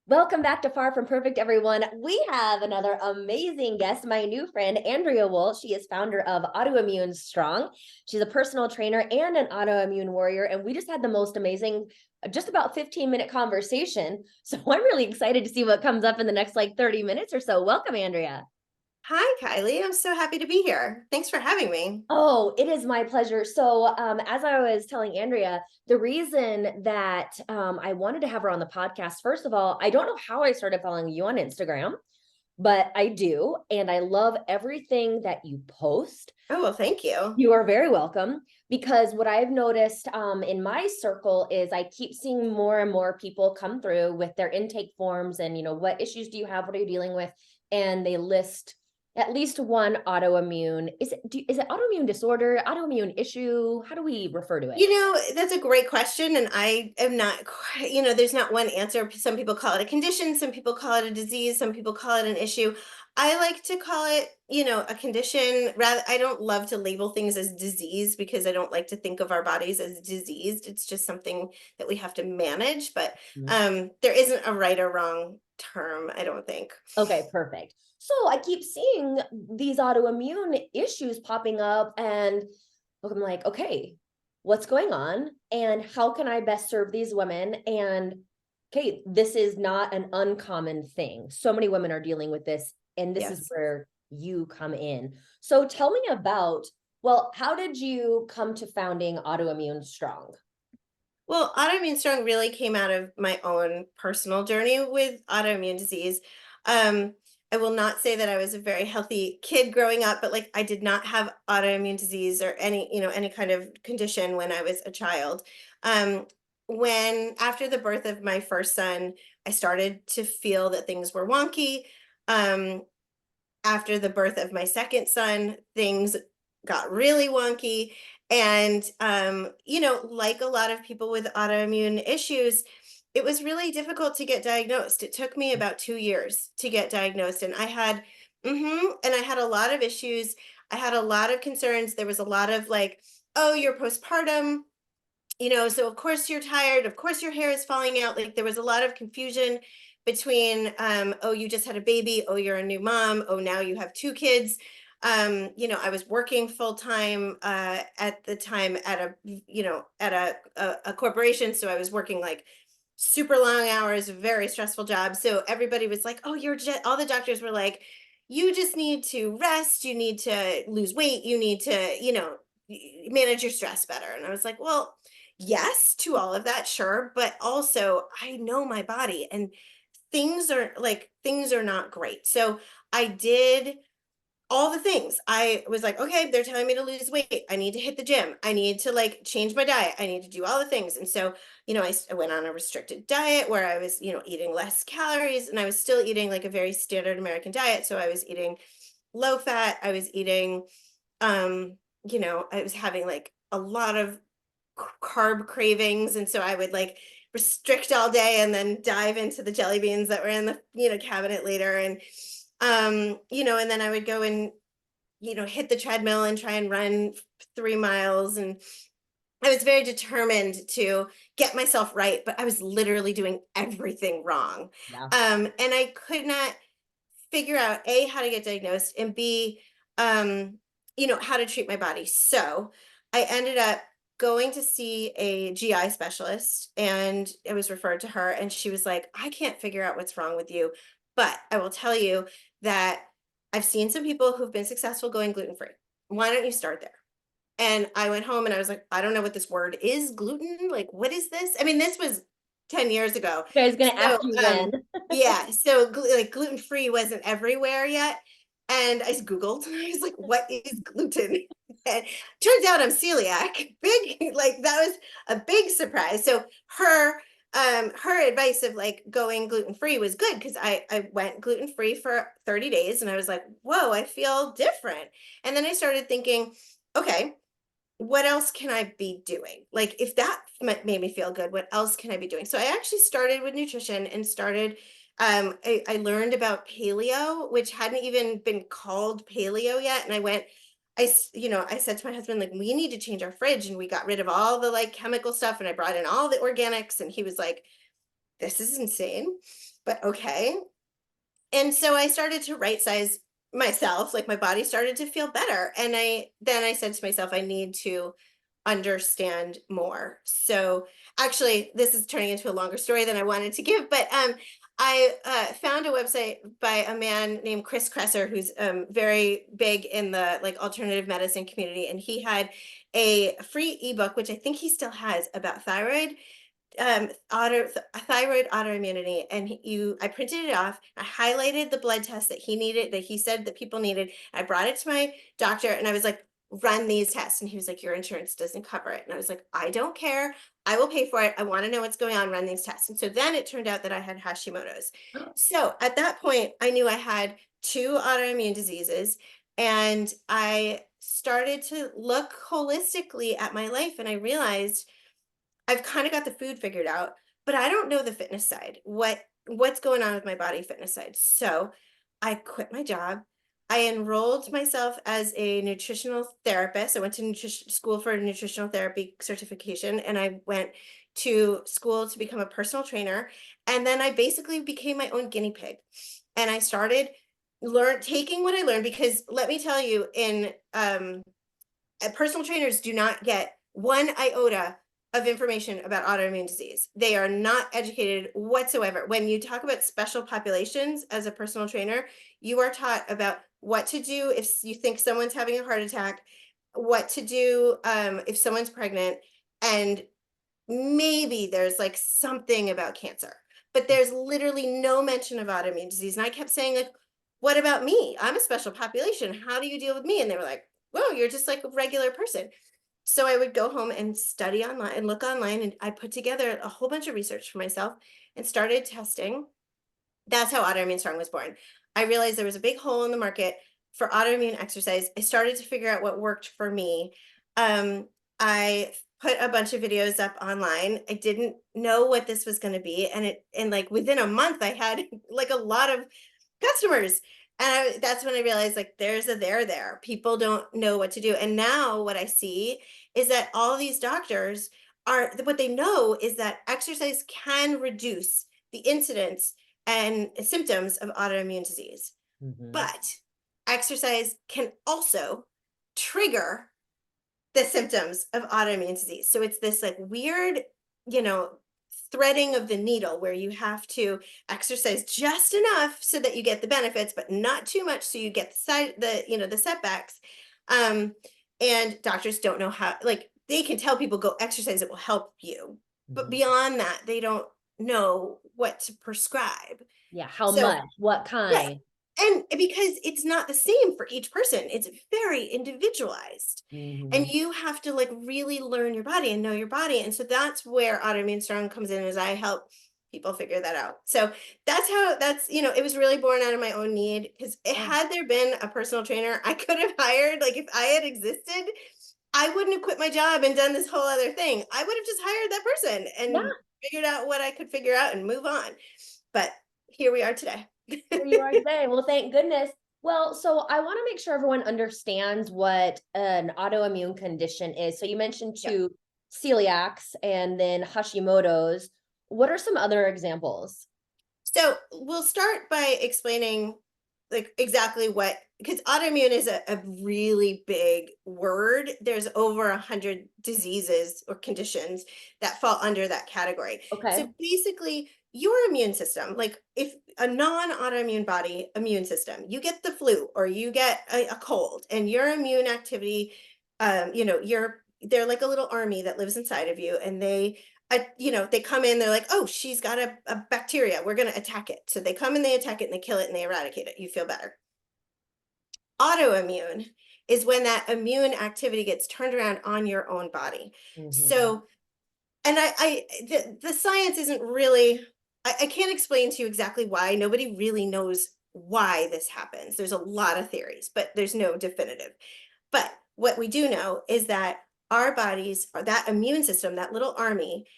Welcome back to Far From Perfect, everyone. We have another amazing guest, my new friend, Andrea Wool. She is founder of Autoimmune Strong. She's a personal trainer and an autoimmune warrior. And we just had the most amazing, just about 15-minute conversation. So I'm really excited to see what comes up in the next 30 minutes or so. Welcome, Andrea. Hi, Kylie. I'm so happy to be here. Thanks for having me. Oh, it is my pleasure. So, as I was telling Andrea, the reason that I wanted to have her on the podcast, first of all, I don't know how I started following you on Instagram, but I do. And I love everything that you post. Oh, well, thank you. You are very welcome. Because what I've noticed in my circle is I keep seeing more and more people come through with their intake forms and, what issues do you have? What are you dealing with? And they list at least one autoimmune. Is it autoimmune disorder, autoimmune issue? How do we refer to it? That's a great question. And I am not quite, there's not one answer. Some people call it a condition, some people call it a disease, some people call it an issue. I like to call it, a condition. Rather, I don't love to label things as disease because I don't like to think of our bodies as diseased. It's just something that we have to manage. But Mhm. there isn't a right or wrong term, I don't think. Okay, perfect. So I keep seeing these autoimmune issues popping up, and I'm like, okay, what's going on? And how can I best serve these women? And okay, this is not an uncommon thing. So many women are dealing with this, and this is Yes. where you come in. So tell me about, well, how did you come to founding Autoimmune Strong? Well, Autoimmune Strong really came out of my own personal journey with autoimmune disease. Um, I will not say that I was a very healthy kid growing up, but like I did not have autoimmune disease or any kind of condition when I was a child. Um, when after the birth of my first son, I started to feel that things were wonky. Um, After the birth of my second son, things got really wonky. And, like a lot of people with autoimmune issues, it was really difficult to get diagnosed. It took me about 2 years to get diagnosed. And and I had a lot of issues. I had a lot of concerns. There was a lot of like, oh, you're postpartum, so of course you're tired, of course your hair is falling out. Like there was a lot of confusion between oh, you just had a baby, oh, you're a new mom, oh, now you have two kids. I was working full time at the time at a corporation, so I was working like super long hours, very stressful job. So everybody was like, oh, all the doctors were like, you just need to rest, you need to lose weight, you need to, manage your stress better. And I was like, well, yes to all of that, sure, but also I know my body and things are not great. So I did all the things. I was like, okay, they're telling me to lose weight. I need to hit the gym. I need to like change my diet. I need to do all the things. And so, I went on a restricted diet where I was, eating less calories, and I was still eating like a very standard American diet. So I was eating low fat. I was eating, I was having like a lot of carb cravings, and so I would like restrict all day and then dive into the jelly beans that were in the cabinet later. And and then I would go and hit the treadmill and try and run 3 miles. And I was very determined to get myself right, but I was literally doing everything wrong. Yeah. And I could not figure out A, how to get diagnosed, and B, how to treat my body. So I ended up going to see a GI specialist, and I was referred to her, and she was like, I can't figure out what's wrong with you, but I will tell you that I've seen some people who've been successful going gluten free. Why don't you start there? And I went home and I was like, I don't know what this word is, gluten. Like, what is this? I mean, this was 10 years ago. Okay, I was going to So, ask you when. yeah, so like gluten free wasn't everywhere yet. And I Googled, I was like, what is gluten? And turns out I'm celiac. Big, like that was a big surprise. So her advice of like going gluten free was good because I went gluten free for 30 days and I was like, whoa, I feel different. And then I started thinking, okay, what else can I be doing? Like, if that made me feel good, what else can I be doing? So I actually started with nutrition and I learned about paleo, which hadn't even been called paleo yet. And I said to my husband, like, we need to change our fridge. And we got rid of all the like chemical stuff and I brought in all the organics. And he was like, this is insane, but okay. And so I started to right size myself, like my body started to feel better. And I said to myself, I need to understand more. So actually, this is turning into a longer story than I wanted to give, but I found a website by a man named Chris Kresser, who's very big in the like alternative medicine community, and he had a free ebook, which I think he still has, about thyroid autoimmunity, and I printed it off. I highlighted the blood test that he needed, that he said that people needed. I brought it to my doctor and I was like, run these tests. And he was like, your insurance doesn't cover it. And I was like, I don't care, I will pay for it, I want to know what's going on, run these tests. And so then it turned out that I had Hashimoto's. So at that point I knew I had two autoimmune diseases, and I started to look holistically at my life, and I realized I've kind of got the food figured out, but I don't know the fitness side. What's going on with my body fitness side? So I quit my job. I enrolled myself as a nutritional therapist. I went to nutrition school for a nutritional therapy certification, and I went to school to become a personal trainer. And then I basically became my own guinea pig. And I started taking what I learned, because let me tell you, in personal trainers do not get one iota of information about autoimmune disease. They are not educated whatsoever. When you talk about special populations as a personal trainer, you are taught about what to do if you think someone's having a heart attack, what to do if someone's pregnant, and maybe there's like something about cancer, but there's literally no mention of autoimmune disease. And I kept saying, like, what about me? I'm a special population. How do you deal with me? And they were like, well, you're just like a regular person. So I would go home and study online and look online, and I put together a whole bunch of research for myself and started testing. That's how Autoimmune Strong was born. I realized there was a big hole in the market for autoimmune exercise. I started to figure out what worked for me. I put a bunch of videos up online. I didn't know what this was going to be, and like within a month I had like a lot of customers. And that's when I realized, like, there's a there. People don't know what to do. And now what I see is that all these doctors what they know is that exercise can reduce the incidence and symptoms of autoimmune disease. Mhm. But exercise can also trigger the symptoms of autoimmune disease. So it's this like weird, you know, threading of the needle where you have to exercise just enough so that you get the benefits, but not too much so you get the setbacks. Um, and doctors don't know how, like, they can tell people go exercise, it will help you. But Mhm. beyond that, they don't know what to prescribe. Yeah, how So much? What right. kind? And because it's not the same for each person, it's very individualized. And Mhm. you have to like really learn your body and know your body. And so that's where Autoimmune Strong comes in, as I help people figure that out. So it was really born out of my own need, because it Yeah. had there been a personal trainer I could have hired, like if I had existed, I wouldn't have quit my job and done this whole other thing. I would have just hired that person Yeah, and figured out what I could figure out and move on. But here we are today. here you are today. Well, thank goodness. Well, so I want to make sure everyone understands what an autoimmune condition is. So you mentioned Yeah. two, celiacs and then Hashimoto's. What are some other examples? So we'll start by explaining like exactly what, because autoimmune is a really big word. There's over 100 diseases or conditions that fall under that category. So Okay. basically, your immune system, like if a non-autoimmune body immune system, you get the flu or you get a cold, and your immune activity, they're like a little army that lives inside of you, and they come in, they're like, oh, she's got a bacteria, we're going to attack it. So they come and they attack it and they kill it and they eradicate it. You feel better. Autoimmune is when that immune activity gets turned around on your own body. Mhm. So, and the science isn't really, I can't explain to you exactly why. Nobody really knows why this happens. There's a lot of theories, but there's no definitive. But what we do know is that our bodies, or that immune system, that little army,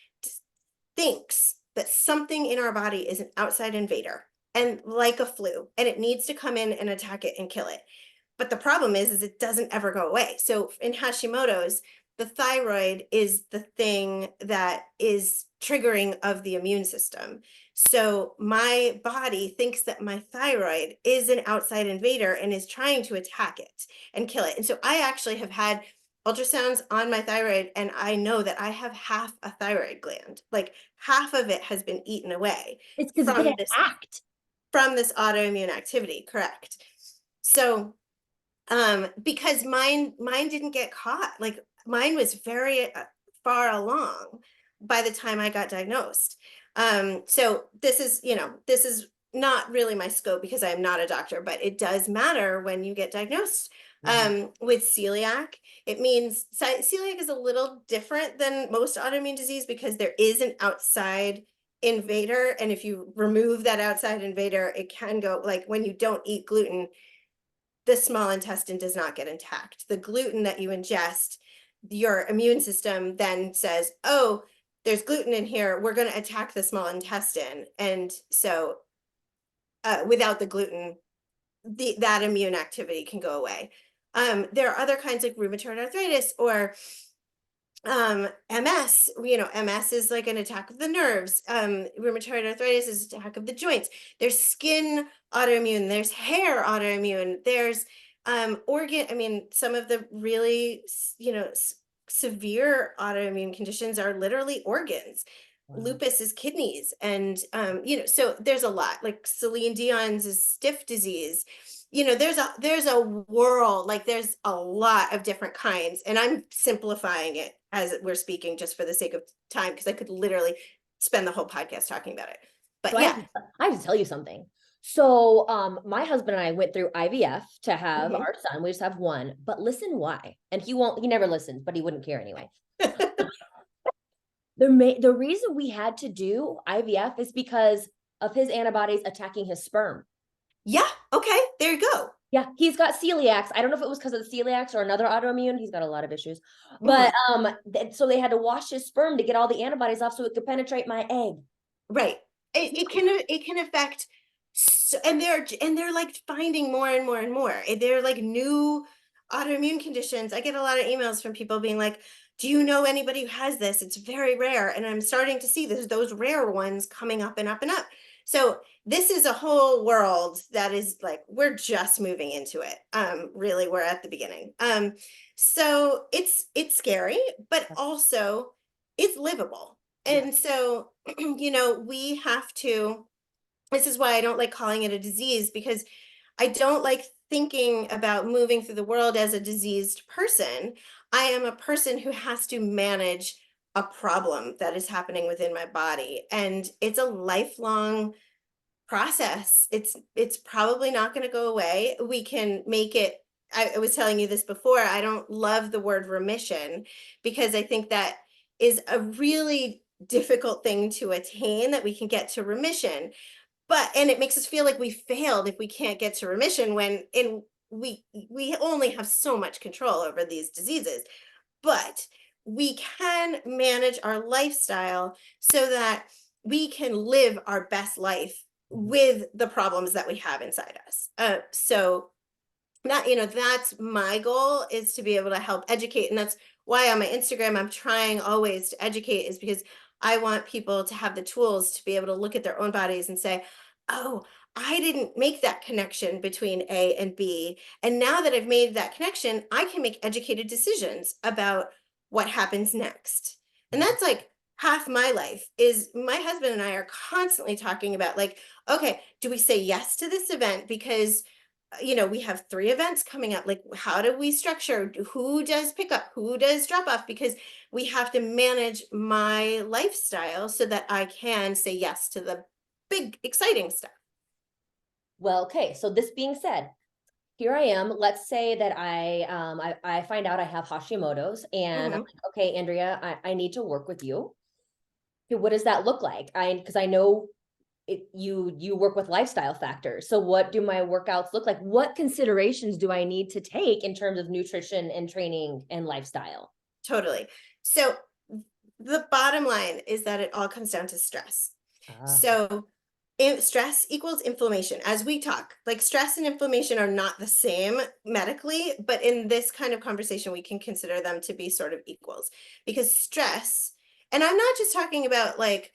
thinks that something in our body is an outside invader, and like a flu, and it needs to come in and attack it and kill it. But the problem is it doesn't ever go away. So in Hashimoto's, the thyroid is the thing that is triggering of the immune system. So my body thinks that my thyroid is an outside invader and is trying to attack it and kill it. And so I actually have had ultrasounds on my thyroid, and I know that I have half a thyroid gland. Like half of it has been eaten away It's because it's been from this attacked. autoimmune activity, correct? So because mine didn't get caught. Like mine was very far along by the time I got diagnosed. So this is, this is not really my scope because I'm not a doctor, but it does matter when you get diagnosed Mhm. with celiac. It means celiac is a little different than most autoimmune disease because there is an outside invader, and if you remove that outside invader, it can go, like when you don't eat gluten, the small intestine does not get intact. The gluten that you ingest, your immune system then says, oh, there's gluten in here, we're going to attack the small intestine. And so without the gluten, that immune activity can go away. There are other kinds like rheumatoid arthritis or MS. MS is like an attack of the nerves. Rheumatoid arthritis is an attack of the joints. There's skin autoimmune, there's hair autoimmune, there's organ. I mean, some of the really, severe autoimmune conditions are literally organs. Wow. Lupus is kidneys, and so there's a lot. Like Celine Dion's is stiff disease. There's a world, like there's a lot of different kinds, and I'm simplifying it as we're speaking just for the sake of time because I could literally spend the whole podcast talking about it. But So yeah. I have to tell you something. So my husband and I went through IVF to have Mhm. our son. We just have one, but listen why. And he never listens, but he wouldn't care anyway. The reason we had to do IVF is because of his antibodies attacking his sperm. Yeah, okay, there you go. Yeah, he's got celiacs. I don't know if it was because of the celiacs or another autoimmune. He's got a lot of issues. But Mhm. so they had to wash his sperm to get all the antibodies off so it could penetrate my egg. Right. It can affect and they're like finding more and more and more. They're like new autoimmune conditions. I get a lot of emails from people being like, "Do you know anybody who has this? It's very rare." And I'm starting to see those rare ones coming up and up and up. So this is a whole world that is like we're just moving into it. Really, we're at the beginning. So it's scary, but also it's livable. Yeah. And so we have to, this is why I don't like calling it a disease, because I don't like thinking about moving through the world as a diseased person. I am a person who has to manage a problem that is happening within my body. And it's a lifelong process. It's probably not going to go away. We can make it. I was telling you this before. I don't love the word remission because I think that is a really difficult thing to attain, that we can get to remission. And it makes us feel like we failed if we can't get to remission when in we only have so much control over these diseases. But we can manage our lifestyle so that we can live our best life with the problems that we have inside us. So that's my goal, is to be able to help educate. And that's why on my Instagram I'm trying always to educate, is because I want people to have the tools to be able to look at their own bodies and say, oh, I didn't make that connection between A and B, and now that I've made that connection, I can make educated decisions about what happens next. And that's like half my life. Is my husband and I are constantly talking about, like, okay, do we say yes to this event because we have 3 events coming up. Like, how do we structure? Who does pickup? Who does drop off? Because we have to manage my lifestyle so that I can say yes to the big, exciting stuff. Well, okay. So this being said, here I am. Let's say that I find out I have Hashimoto's, and I'm Hmm. like, okay, Andrea, I need to work with you. Okay, what does that look like? Because I know you work with lifestyle factors. So what do my workouts look like? What considerations do I need to take in terms of nutrition and training and lifestyle? Totally. So the bottom line is that it all comes down to stress. Ah, So stress equals inflammation. As we talk, like stress and inflammation are not the same medically, but in this kind of conversation, we can consider them to be sort of equals, because stress And I'm not just talking about like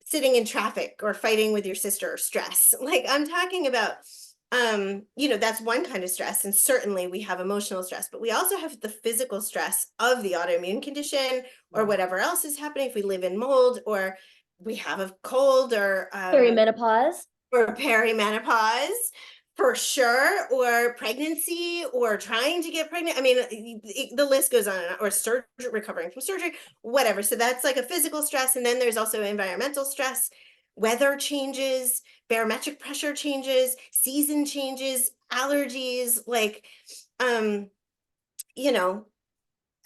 sitting in traffic or fighting with your sister or stress. Like I'm talking about, that's one kind of stress. And certainly we have emotional stress, but we also have the physical stress of the autoimmune condition or whatever else is happening. If we live in mold or we have a cold Perimenopause. or perimenopause for sure, or pregnancy or trying to get pregnant. I mean, the list goes on and on, or surgery, recovering from surgery, whatever. So that's like a physical stress. And then there's also environmental stress, weather changes, barometric pressure changes, season changes, allergies, like, you know,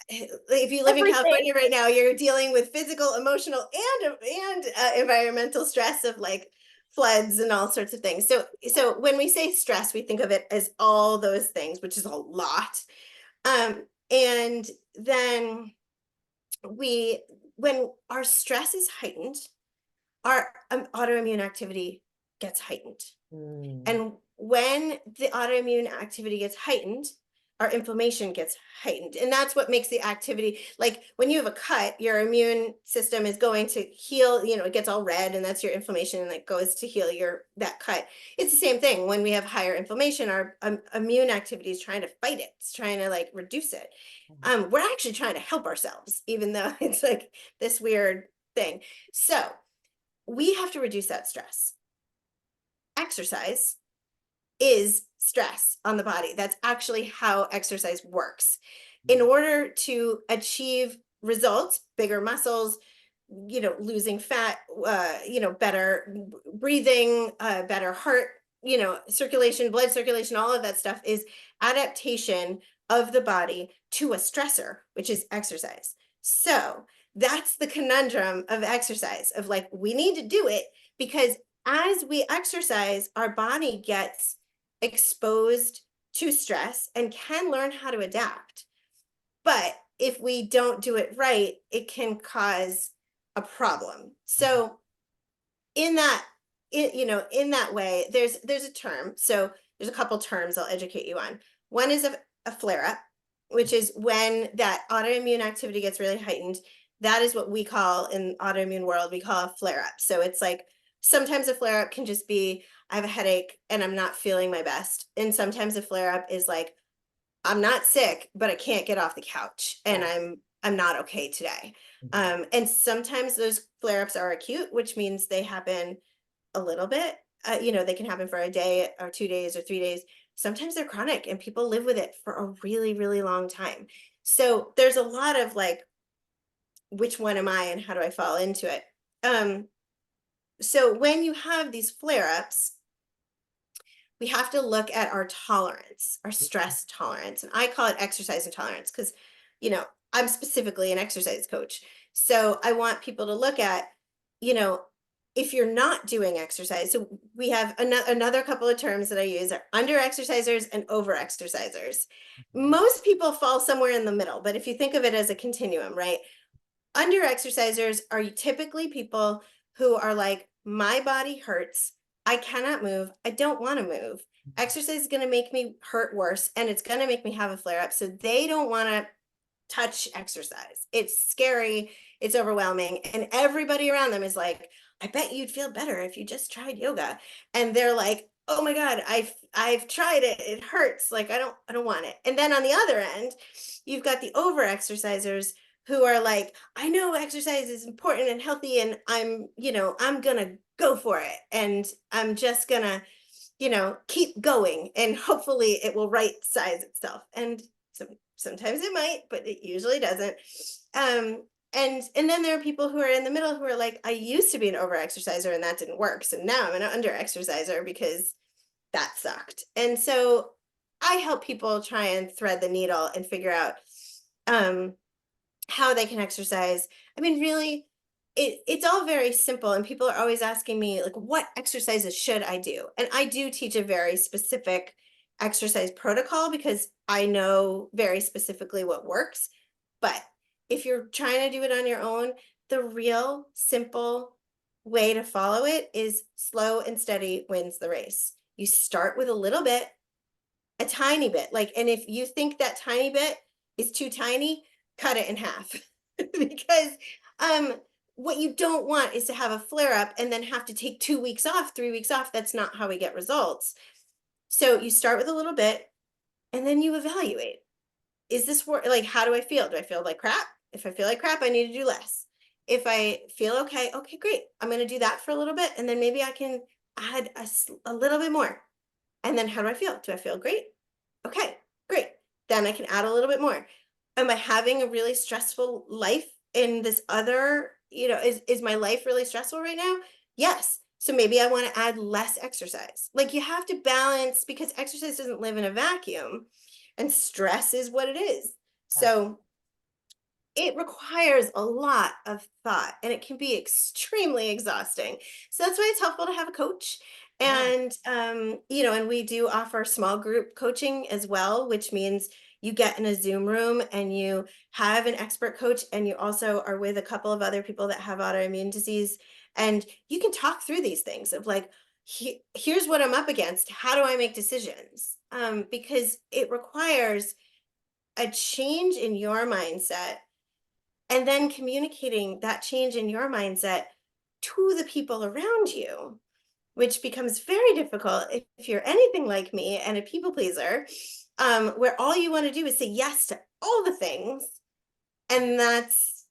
if you live in Everything. California right now, you're dealing with physical, emotional, and environmental stress of like floods and all sorts of things. So when we say stress, we think of it as all those things, which is a lot. And then when our stress is heightened, our autoimmune activity gets heightened. And when the autoimmune activity gets heightened, our inflammation gets heightened. And that's what makes the activity, like when you have a cut, your immune system is going to heal, it gets all red, and that's your inflammation, and it goes to heal that cut. It's the same thing. When we have higher inflammation, our immune activity is trying to fight it. It's trying to like reduce it. We're actually trying to help ourselves, even though it's like this weird thing. So we have to reduce that stress. Exercise is stress on the body. That's actually how exercise works. In order to achieve results, bigger muscles, losing fat, better breathing, better heart, circulation, blood circulation, all of that stuff is adaptation of the body to a stressor, which is exercise. So that's the conundrum of exercise, of like, we need to do it because as we exercise, our body gets exposed to stress and can learn how to adapt. But if we don't do it right, it can cause a problem. So in that way, there's a term. So there's a couple terms I'll educate you on. One is a flare-up, which is when that autoimmune activity gets really heightened. That is what we call, in autoimmune world, we call a flare-up. So it's like, sometimes a flare-up can just be, I have a headache and I'm not feeling my best. And sometimes a flare-up is like, I'm not sick, but I can't get off the couch and I'm not okay today. And sometimes those flare-ups are acute, which means they happen a little bit. They can happen for a day or 2 days or 3 days. Sometimes they're chronic and people live with it for a really, really long time. So there's a lot of like, which one am I and how do I fall into it? So when you have these flare-ups, we have to look at our tolerance, our stress tolerance. And I call it exercise intolerance because, I'm specifically an exercise coach. So I want people to look at, if you're not doing exercise. So we have another couple of terms that I use are under exercisers and over exercisers. Most people fall somewhere in the middle, but if you think of it as a continuum, right? Under exercisers are typically people who are like, my body hurts. I cannot move. I don't want to move. Exercise is going to make me hurt worse, and it's going to make me have a flare up. So they don't want to touch exercise. It's scary. It's overwhelming. And everybody around them is like, I bet you'd feel better if you just tried yoga. And they're like, oh my God, I've tried it. It hurts. Like, I don't want it. And then on the other end, you've got the over exercisers who are like, I know exercise is important and healthy, and I'm gonna go for it, and I'm just gonna, keep going, and hopefully it will right size itself. And sometimes it might, but it usually doesn't. And then there are people who are in the middle who are like, I used to be an over exerciser and that didn't work, so now I'm an under exerciser because that sucked. And so I help people try and thread the needle and figure out how they can exercise. I mean, really, it's all very simple, and people are always asking me, like, what exercises should I do? And I do teach a very specific exercise protocol because I know very specifically what works. But if you're trying to do it on your own, the real simple way to follow it is slow and steady wins the race. You start with a little bit, a tiny bit, and if you think that tiny bit is too tiny, cut it in half because Um, what you don't want is to have a flare up and then have to take 2 weeks off, 3 weeks off. That's not how we get results. So you start with a little bit and then you evaluate. Is this work? Like, how do I feel? Do I feel like crap? If I feel like crap, I need to do less. If I feel okay, okay, great. I'm going to do that for a little bit. And then maybe I can add a little bit more. And then how do I feel? Do I feel great? Okay, great. Then I can add a little bit more. Am I having a really stressful life in this other, is my life really stressful right now? Yes. So maybe I want to add less exercise. Like you have to balance because exercise doesn't live in a vacuum and stress is what it is. Yeah. So it requires a lot of thought and it can be extremely exhausting. So that's why it's helpful to have a coach. Yeah. And and we do offer small group coaching as well, which means you get in a Zoom room and you have an expert coach and you also are with a couple of other people that have autoimmune disease and you can talk through these things of like here's what I'm up against. How do I make decisions? Because it requires a change in your mindset and then communicating that change in your mindset to the people around you, which becomes very difficult if you're anything like me and a people pleaser, where all you want to do is say yes to all the things. And that's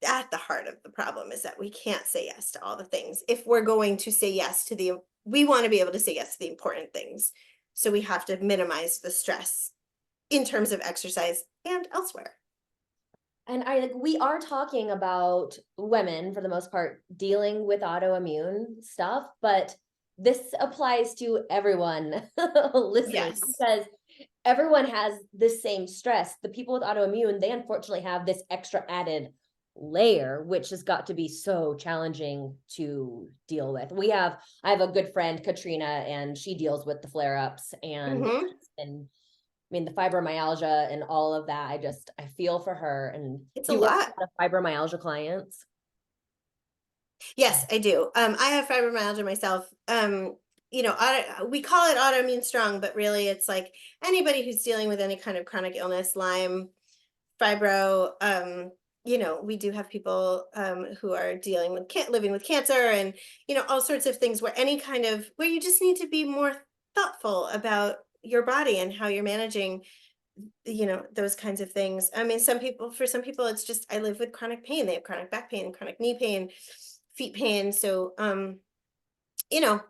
at the heart of the problem is that we can't say yes to all the things. If we're going to say yes to we want to be able to say yes to the important things. So we have to minimize the stress in terms of exercise and elsewhere. And we are talking about women for the most part dealing with autoimmune stuff, but this applies to everyone listening Yes. because everyone has this same stress. The people with autoimmune, they unfortunately have this extra added layer, which has got to be so challenging to deal with. I have a good friend, Katrina, and she deals with the flare ups Hmm. and I mean, the fibromyalgia and all of that, I feel for her. And It's a do you work with lot. a lot of fibromyalgia clients? Yes, I do. I have fibromyalgia myself. We call it autoimmune strong, but really it's like anybody who's dealing with any kind of chronic illness, Lyme, fibro. We do have people who are dealing with living with cancer and all sorts of things where where you just need to be more thoughtful about your body and how you're managing those kinds of things. I mean, for some people it's just I live with chronic pain. They have chronic back pain, chronic knee pain, feet pain. So you know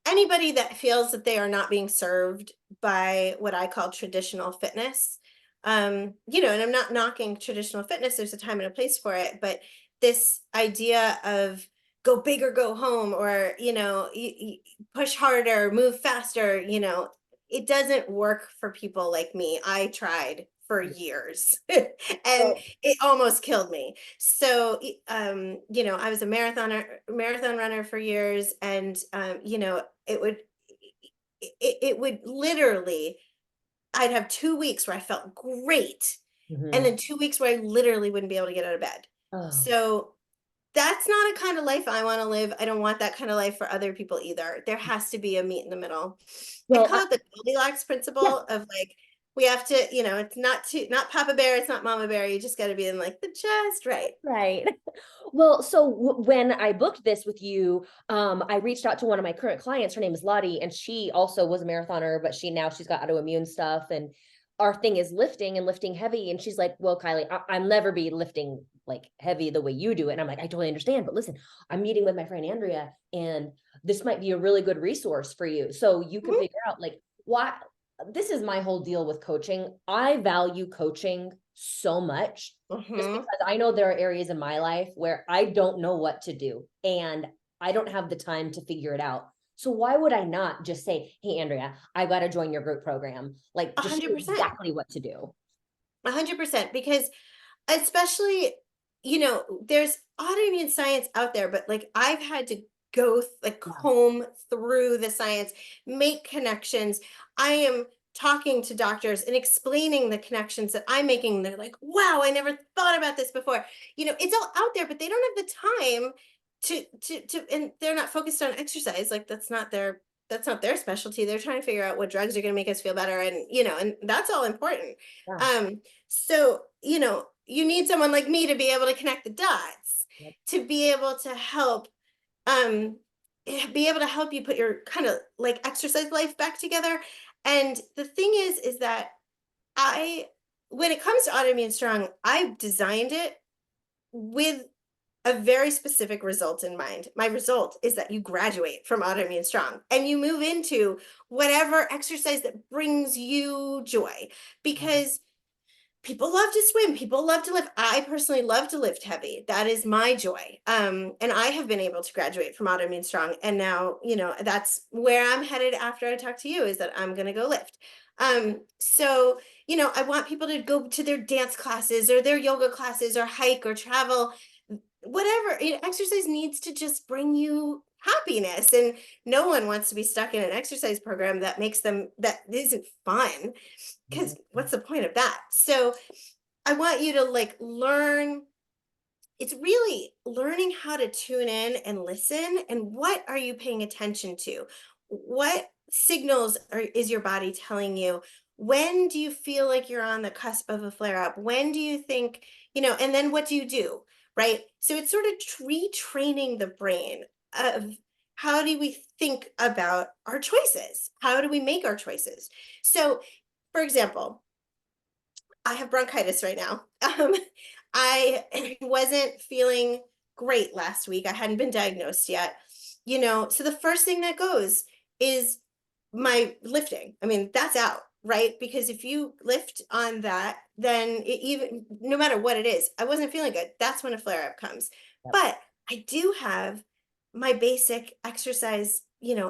anybody that feels that they are not being served by what I call traditional fitness, and I'm not knocking traditional fitness, there's a time and a place for it, but this idea of go big or go home, or push harder, move faster, it doesn't work for people like me. I tried for years and Well, it almost killed me. So I was a marathon runner for years, and it would it would literally I'd have 2 weeks where I felt great, and mhm. then 2 weeks where I literally wouldn't be able to get out of bed. Oh, So that's not a kind of life I want to live. I don't want that kind of life for other people either. There has to be a meet in the middle. I well, call it the Goldilocks yeah, principle of like we have to, it's not Papa Bear, it's not Mama Bear. You just got to be in like the just right. right. Well, so when I booked this with you, I reached out to one of my current clients. Her name is Lottie, and she also was a marathoner, but she's got autoimmune stuff. And our thing is lifting and lifting heavy. And she's like, "Well, Kylie, I'll never be lifting like heavy the way you do it." And I'm like, "I totally understand, but listen, I'm meeting with my friend Andrea, and this might be a really good resource for you, so you can Mhm. figure out like why." This is my whole deal with coaching. I value coaching so much just Mhm. because I know there are areas in my life where I don't know what to do and I don't have the time to figure it out. So why would I not just say, "Hey, Andrea, I got to join your group program." Like A just show hundred you percent. exactly what to do. 100%, because especially, there's autoimmune science out there, but like I've had to Yeah. comb through the science, make connections. I am talking to doctors and explaining the connections that I'm making. They're like, wow, I never thought about this before. It's all out there, but they don't have the time and they're not focused on exercise. Like that's not their specialty. They're trying to figure out what drugs are going to make us feel better. And that's all important. Yeah. So, you need someone like me to be able to connect the dots. Yep. to be able to help um be able to help you put your kind of like exercise life back together. And the thing is that I when it comes to autoimmune strong, I've designed it with a very specific result in mind. My result is that you graduate from Autoimmune Strong and you move into whatever exercise that brings you joy, because people love to swim, people love to lift. I personally love to lift heavy. That is my joy. And I have been able to graduate from Autoimmune Strong, and now, that's where I'm headed after I talk to you, is that I'm going to go lift. So, I want people to go to their dance classes or their yoga classes or hike or travel, whatever. Exercise needs to just bring you happiness, and no one wants to be stuck in an exercise program that isn't fun, because what's the point of that? So I want you to like learn. It's really learning how to tune in and listen, and what are you paying attention to? What signals is your body telling you? When do you feel like you're on the cusp of a flare up? When do you think, and then what do you do? Right? So it's sort of retraining the brain of, how do we think about our choices? How do we make our choices? So, for example, I have bronchitis right now. I wasn't feeling great last week. I hadn't been diagnosed yet. So the first thing that goes is my lifting. I mean, that's out, right? Because if you lift on that, then even no matter what it is, I wasn't feeling good. That's when a flare up comes. Yep. But I do have my basic exercise.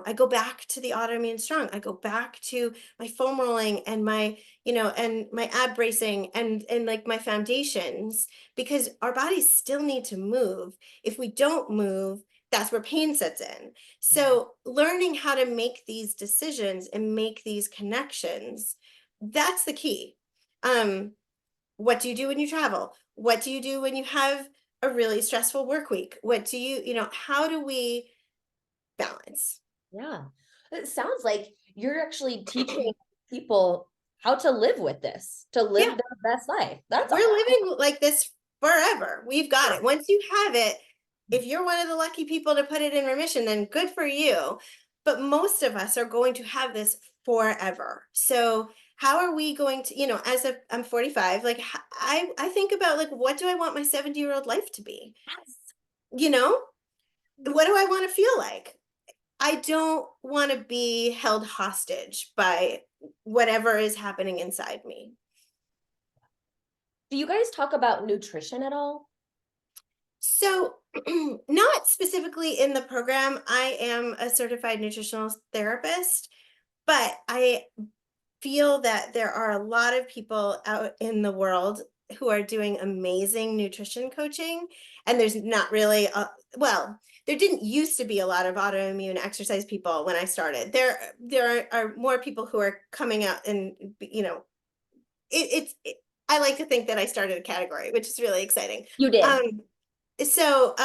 I go back to the Autoimmune Strong. I go back to my foam rolling and and my ab bracing and like my foundations, because our bodies still need to move. If we don't move, that's where pain sets in. So learning how to make these decisions and make these connections, that's the key. What do you do when you travel? What do you do when you have a really stressful work week? What do how do we balance? Yeah. It sounds like you're actually teaching people how to live with this, to live Yeah. their best life. That's We're awesome. living like this forever. We've got Yeah. it. Once you have it, if you're one of the lucky people to put it in remission, then good for you. But most of us are going to have this forever. So how are we going to, I'm 45, like I think about, like, what do I want my 70-year-old life to be? Yes. You know, what do I want to feel like? I don't want to be held hostage by whatever is happening inside me. Do you guys talk about nutrition at all? So, not specifically in the program. I am a certified nutritional therapist, but I feel that there are a lot of people out in the world who are doing amazing nutrition coaching. And there's not really, well, there didn't used to be a lot of autoimmune exercise people when I started. There are more people who are coming out, and, I like to think that I started a category, which is really exciting. You did. Um, so,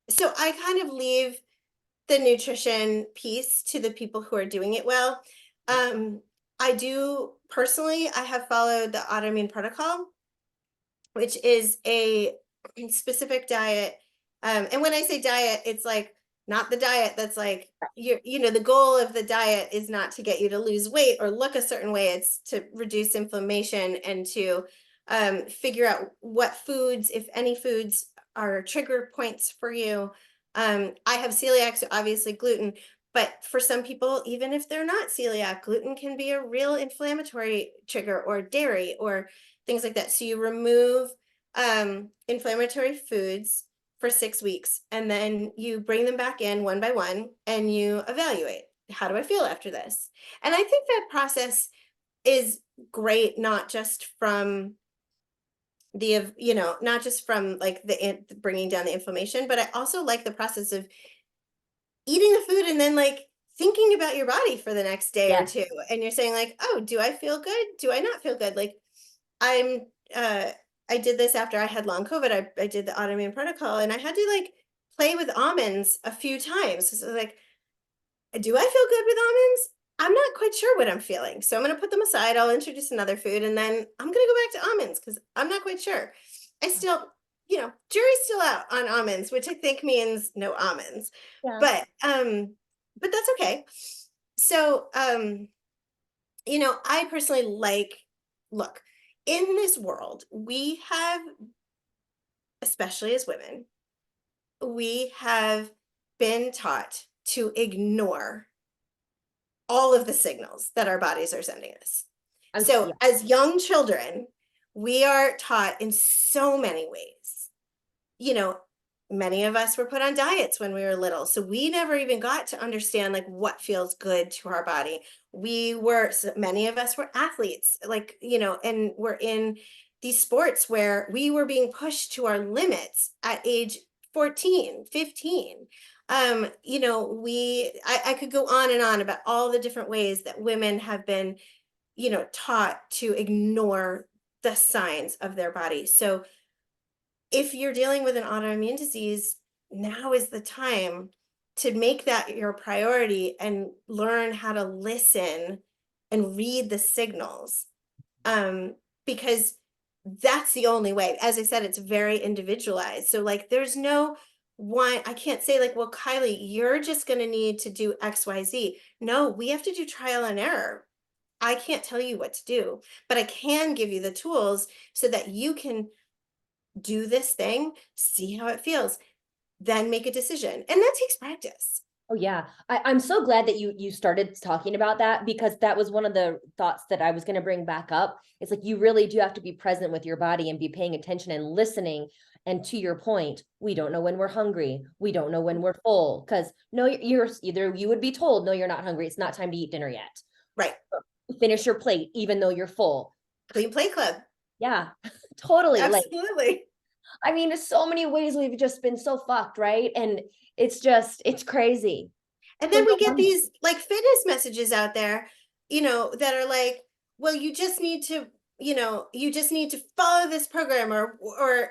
so I kind of leave the nutrition piece to the people who are doing it well. Um, I do personally, I have followed the autoimmune protocol, which is a specific diet. And when I say diet, it's like not the diet that's like the goal of the diet is not to get you to lose weight or look a certain way. It's to reduce inflammation and to figure out what foods, if any foods, are trigger points for you. I have celiac, so obviously gluten. But for some people, even if they're not celiac, gluten can be a real inflammatory trigger, or dairy, or things like that. So you remove inflammatory foods for 6 weeks, and then you bring them back in one by one, and you evaluate, how do I feel after this? And I think that process is great, not just from not just from like the bringing down the inflammation, but I also like the process of eating the food and then like thinking about your body for the next day or Yeah. two, and you're saying like, oh, do I feel good? Do I not feel good? Like, I'm uh I did this after I had long COVID. I did the autoimmune protocol, and I had to like play with almonds a few times. So like, do I feel good with almonds? I'm not quite sure what I'm feeling. So I'm going to put them aside. I'll introduce another food, and then I'm going to go back to almonds because I'm not quite sure. I still jury's still out on almonds, which I think means no almonds. Yeah. But that's okay. So I personally look, in this world, we have, especially as women, we have been taught to ignore all of the signals that our bodies are sending us. So Yeah. as young children, we are taught in so many ways. You know, Many of us were put on diets when we were little, so we never even got to understand like what feels good to our body. Many of us were athletes, and we're in these sports where we were being pushed to our limits at age 14, 15. I could go on and on about all the different ways that women have been, taught to ignore the signs of their body. So if you're dealing with an autoimmune disease, now is the time to make that your priority and learn how to listen and read the signals. Because that's the only way. As I said, it's very individualized. So like there's no one, I can't say like, well, Kylie, you're just going to need to do XYZ. No, we have to do trial and error. I can't tell you what to do, but I can give you the tools so that you can do this thing, see how it feels, then make a decision. And that takes practice. Oh yeah. I'm so glad that you started talking about that, because that was one of the thoughts that I was going to bring back up. It's like you really do have to be present with your body and be paying attention and listening. And to your point, we don't know when we're hungry. We don't know when we're full, because no, you're either you would be told, no, you're not hungry. It's not time to eat dinner yet. Right. Finish your plate, even though you're full. Clean plate club. Yeah, totally. Like, Absolutely. I mean, there's so many ways we've just been so fucked, right? And it's crazy. And So then we no get wonder. these like fitness messages out there, that are like, well, you just need to follow this program or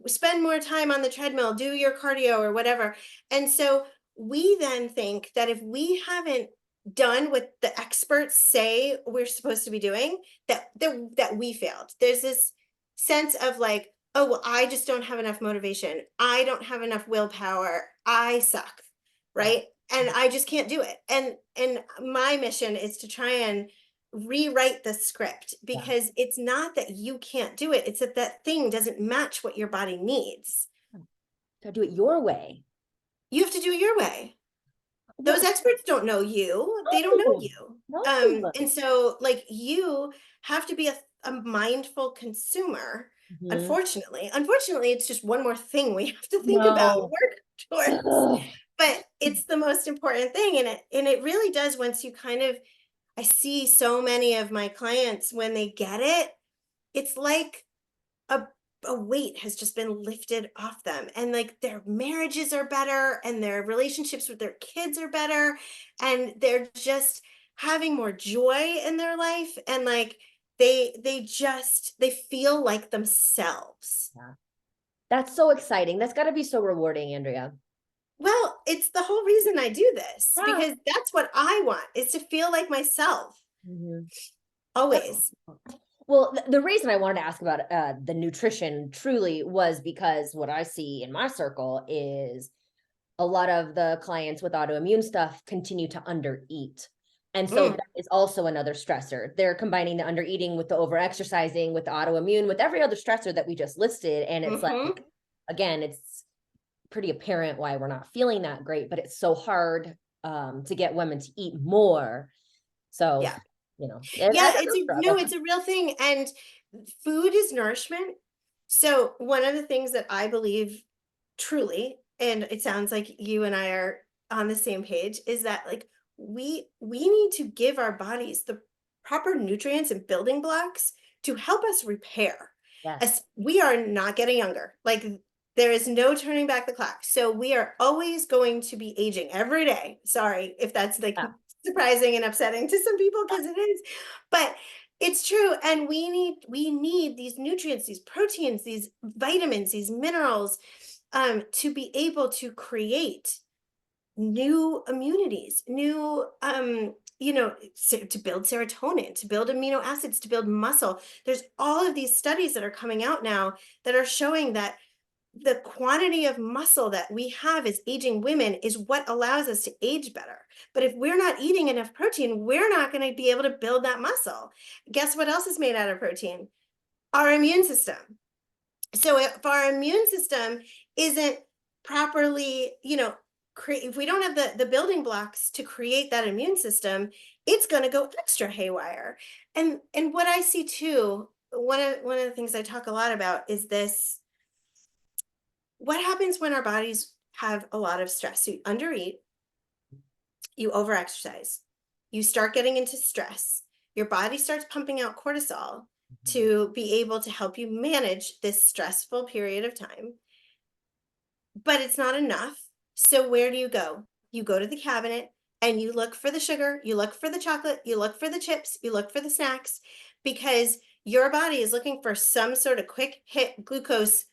spend more time on the treadmill, do your cardio or whatever. And so we then think that if we haven't done what the experts say we're supposed to be doing, that we failed. There's this sense of like, oh, well, I just don't have enough motivation. I don't have enough willpower. I suck. Yeah. Right. And I just can't do it. And my mission is to try and rewrite the script, Yeah. because it's not that you can't do it. It's that that thing doesn't match what your body needs. Gotta do it your way. You have to do it your way. Those Well, experts don't know you. They don't know no, you. no. And so like you have to be a mindful consumer. Mhm. Unfortunately, it's just one more thing we have to think about and No. work towards. Ugh. But it's the most important thing. And it really does, once you kind of, I see so many of my clients when they get it, it's like a a weight has just been lifted off them, and like their marriages are better and their relationships with their kids are better, and they're just having more joy in their life, and like they feel like themselves. Yeah. That's so exciting. That's got to be so rewarding, Andrea. Well, it's the whole reason I do this, Yeah. because that's what I want, is to feel like myself Mhm. always. Well, the reason I wanted to ask about the nutrition truly was because what I see in my circle is a lot of the clients with autoimmune stuff continue to undereat. And so Mm, that is also another stressor. They're combining the undereating with the overexercising, with the autoimmune, with every other stressor that we just listed. And it's mhm. like, again, it's pretty apparent why we're not feeling that great, but it's so hard to get women to eat more. So, Yeah. I Yeah, got it's no a no, struggle. it's a real thing, and food is nourishment. So one of the things that I believe truly, and it sounds like you and I are on the same page, is that like we need to give our bodies the proper nutrients and building blocks to help us repair. Yes. As we are not getting younger. Like there is no turning back the clock. So we are always going to be aging every day. Sorry if that's like Yeah. surprising and upsetting to some people, because it is, but it's true. And we need these nutrients, these proteins, these vitamins, these minerals, to be able to create new immunities, new to build serotonin, to build amino acids, to build muscle. There's all of these studies that are coming out now that are showing that the quantity of muscle that we have as aging women is what allows us to age better. But if we're not eating enough protein, we're not going to be able to build that muscle. Guess what else is made out of protein? Our immune system. So if our immune system isn't properly, if we don't have the building blocks to create that immune system, it's going to go extra haywire. And what I see too, one of the things I talk a lot about is this: what happens when our bodies have a lot of stress? So you undereat, you overexercise, you start getting into stress, your body starts pumping out cortisol to be able to help you manage this stressful period of time. But it's not enough. So where do you go? You go to the cabinet and you look for the sugar, you look for the chocolate, you look for the chips, you look for the snacks, because your body is looking for some sort of quick hit glucose,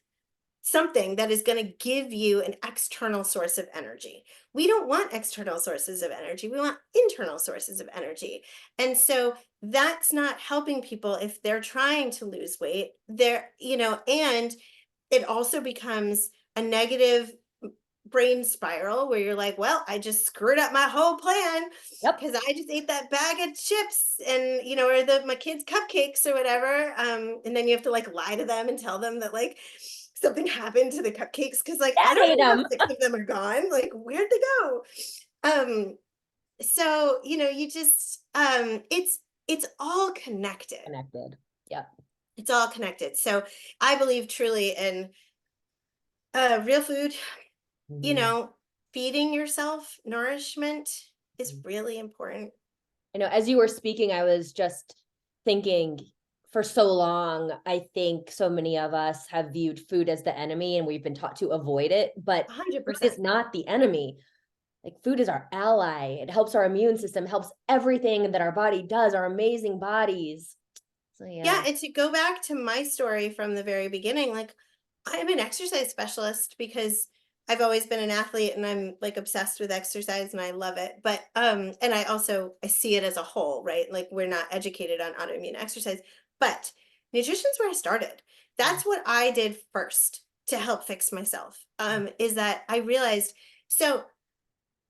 something that is going to give you an external source of energy. We don't want external sources of energy. We want internal sources of energy. And so that's not helping people if they're trying to lose weight. And it also becomes a negative brain spiral where you're like, well, I just screwed up my whole plan Yep. because I just ate that bag of chips and or my kids' cupcakes or whatever. And then you have to like lie to them and tell them that like something happened to the cupcakes because like I Dad don't ate know how them. 6 of them are gone. Like where'd they go? So you just it's all connected. Connected. Yep. It's all connected. So I believe truly in real food, you Mhm. know, feeding yourself nourishment is really important. As you were speaking, I was just thinking, for so long, I think so many of us have viewed food as the enemy and we've been taught to avoid it, but food 100%. is not the enemy. Like, food is our ally. It helps our immune system, helps everything that our body does, our amazing bodies. So Yeah, yeah. and to go back to my story from the very beginning, like I'm an exercise specialist because I've always been an athlete and I'm like obsessed with exercise and I love it. But and I see it as a whole, right? Like we're not educated on autoimmune exercise, but nutrition's where I started. That's what I did first to help fix myself. Is that I realized so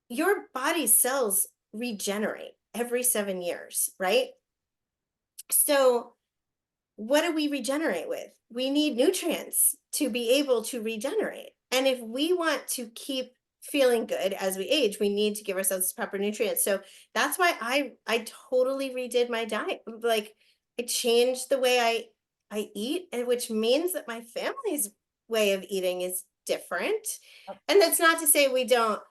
your body's cells regenerate every 7 years, right? So what do we regenerate with? We need nutrients to be able to regenerate. And if we want to keep feeling good as we age, we need to give ourselves proper nutrients. So that's why I totally redid my diet. Like I changed the way I eat, and which means that my family's way of eating is different. And that's not to say we don't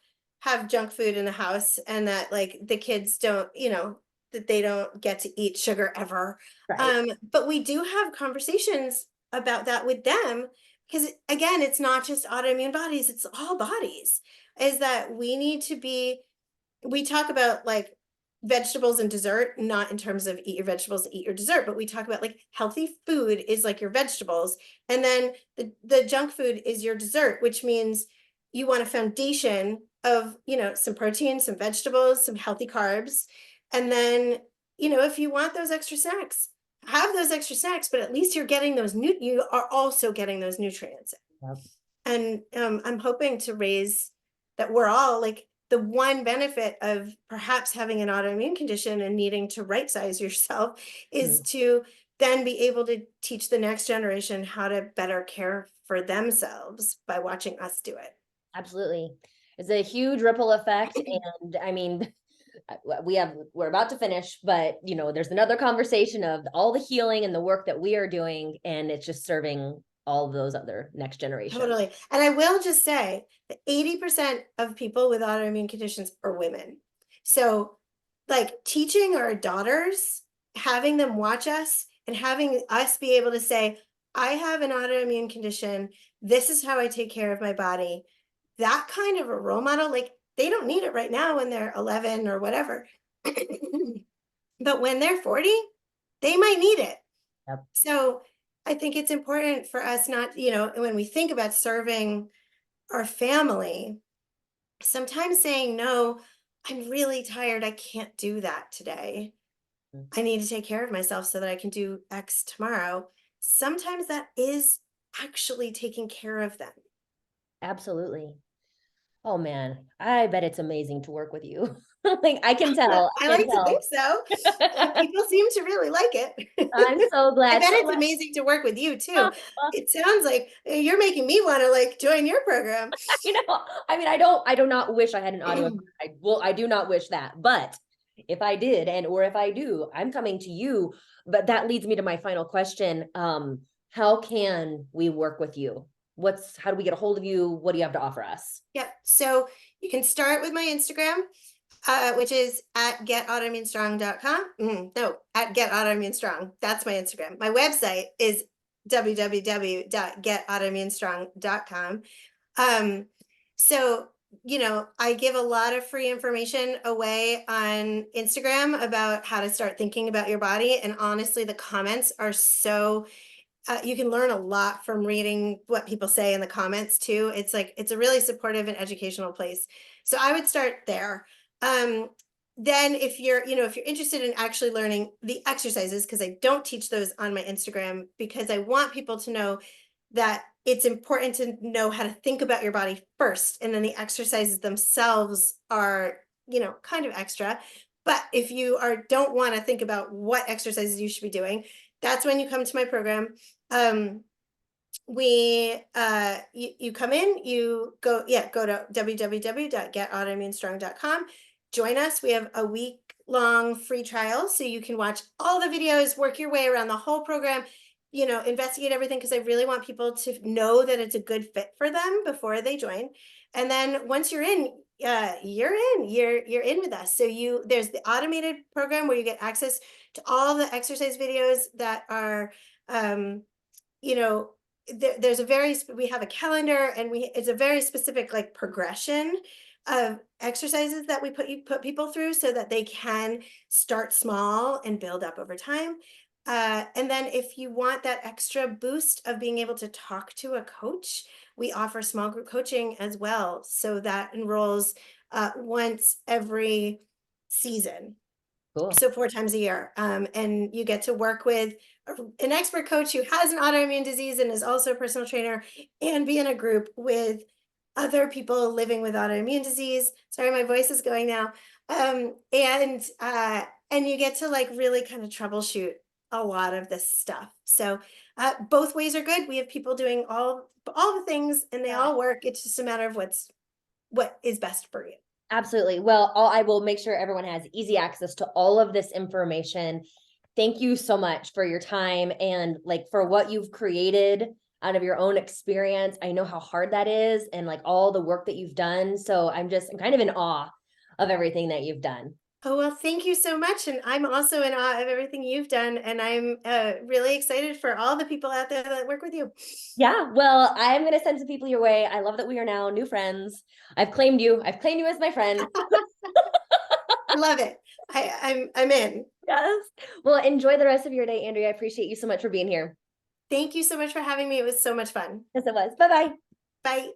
have junk food in the house and that like the kids don't, that they don't get to eat sugar ever. Right. But we do have conversations about that with them because again, it's not just autoimmune bodies, it's all bodies. Is that we talk about like vegetables and dessert, not in terms of eat your vegetables and eat your dessert, but we talk about like healthy food is like your vegetables. And then the junk food is your dessert, which means you want a foundation of, some protein, some vegetables, some healthy carbs. And then, if you want those extra snacks, have those extra snacks, but at least you are also getting those nutrients. Yep. And I'm hoping to raise that we're all like the one benefit of perhaps having an autoimmune condition and needing to right size yourself is Mhm. to then be able to teach the next generation how to better care for themselves by watching us do it. Absolutely. It's a huge ripple effect. And I mean, we're about to finish, but there's another conversation of all the healing and the work that we are doing, and it's just serving all of those other next generation. Totally. And I will just say that 80% of people with autoimmune conditions are women. So, like teaching our daughters, having them watch us and having us be able to say, I have an autoimmune condition. This is how I take care of my body. That kind of a role model, like they don't need it right now when they're 11 or whatever. But when they're 40, they might need it. Yep. So I think it's important for us not, when we think about serving our family, sometimes saying, no, I'm really tired. I can't do that today. I need to take care of myself so that I can do X tomorrow. Sometimes that is actually taking care of them. Absolutely. Oh man, I bet it's amazing to work with you. Like I can tell, I I can like to think tell. so. People seem to really like I'm it. so I glad. bet So it's amazing to work with you too. glad. It sounds like you're making me want to like join your program. I mean, I do not wish I had an autoimmune. I do not wish that. But if I did, and or if I do, I'm coming to you. But that leads me to my final question. How can we work with you? How do we get a hold of you? What do you have to offer us? Yep. So you can start with my Instagram, which is at getautoimmunestrong.com. No, at getautoimmunestrong. That's my Instagram. My website is www.getautoimmunestrong.com. Um, so, I give a lot of free information away on Instagram about how to start thinking about your body. And honestly, the comments are so you can learn a lot from reading what people say in the comments too. It's a really supportive and educational place. So I would start there. Then if you're interested in actually learning the exercises, because I don't teach those on my Instagram, because I want people to know that it's important to know how to think about your body first, and then the exercises themselves are, kind of extra. But if you don't want to think about what exercises you should be doing, that's when you come to my program. You come in, go to www.getautoimmunestrong.com, join us. We have a week-long free trial, so you can watch all the videos, work your way around the whole program, investigate everything, because I really want people to know that it's a good fit for them before they join. And then once you're in, you're in with us. So there's the automated program where you get access to all the exercise videos that are, you know, we have a calendar, and it's a very specific like progression of exercises that we put people through, so that they can start small and build up over time. And then if you want that extra boost of being able to talk to a coach, we offer small group coaching as well. So that enrolls once every season. Cool. So 4 times a year. And you get to work with an expert coach who has an autoimmune disease and is also a personal trainer, and be in a group with other people living with autoimmune disease. Sorry, my voice is going now. And you get to like really kind of troubleshoot a lot of this stuff. So both ways are good. We have people doing all the things, and they all work. It's just a matter of what is best for you. Absolutely. Well, I will make sure everyone has easy access to all of this information. Thank you so much for your time and like for what you've created out of your own experience. I know how hard that is, and like all the work that you've done. So I'm kind of in awe of everything that you've done. Oh, well, thank you so much. And I'm also in awe of everything you've done. And I'm really excited for all the people out there that work with you. Yeah, well, I'm going to send some people your way. I love that we are now new friends. I've claimed you. I've claimed you as my friend. I love it. I'm in. Yes. Well, enjoy the rest of your day, Andrea. I appreciate you so much for being here. Thank you so much for having me. It was so much fun. Yes, it was. Bye-bye. Bye.